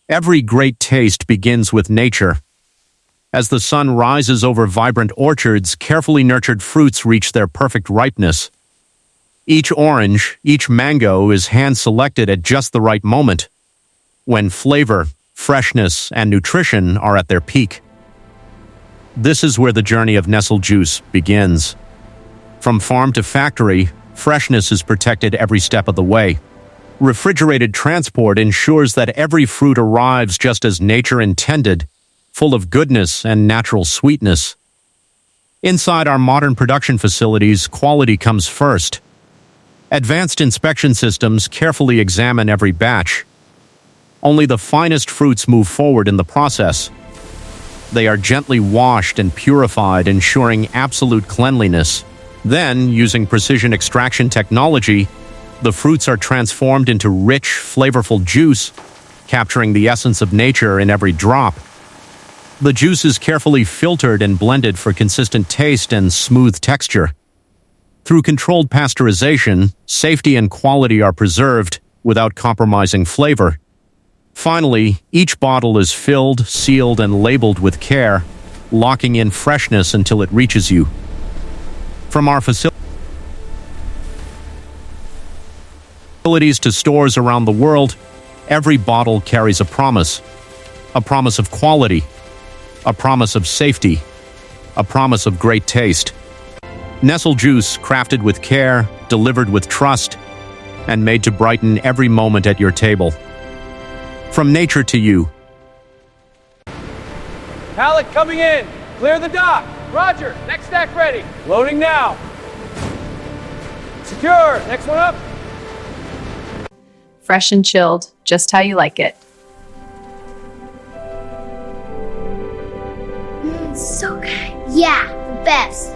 Every great taste begins with nature. As the sun rises over vibrant orchards, carefully nurtured fruits reach their perfect ripeness. Each orange, each mango is hand-selected at just the right moment, when flavor, freshness, and nutrition are at their peak. This is where the journey of Nestle Juice begins. From farm to factory, freshness is protected every step of the way. Refrigerated transport ensures that every fruit arrives just as nature intended, full of goodness and natural sweetness. Inside our modern production facilities, quality comes first. Advanced inspection systems carefully examine every batch. Only the finest fruits move forward in the process. They are gently washed and purified, ensuring absolute cleanliness. Then, using precision extraction technology, the fruits are transformed into rich, flavorful juice, capturing the essence of nature in every drop. The juice is carefully filtered and blended for consistent taste and smooth texture. Through controlled pasteurization, safety and quality are preserved without compromising flavor. Finally, each bottle is filled, sealed, and labeled with care, locking in freshness until it reaches you. From our facilities to stores around the world, every bottle carries a promise of quality, a promise of safety, a promise of great taste. Nestle Juice, crafted with care, delivered with trust, and made to brighten every moment at your table. From nature to you. Pallet coming in. Clear the dock. Roger. Next stack ready. Loading now. Secure. Next one up. Fresh and chilled, just how you like it. So good. Yeah, the best.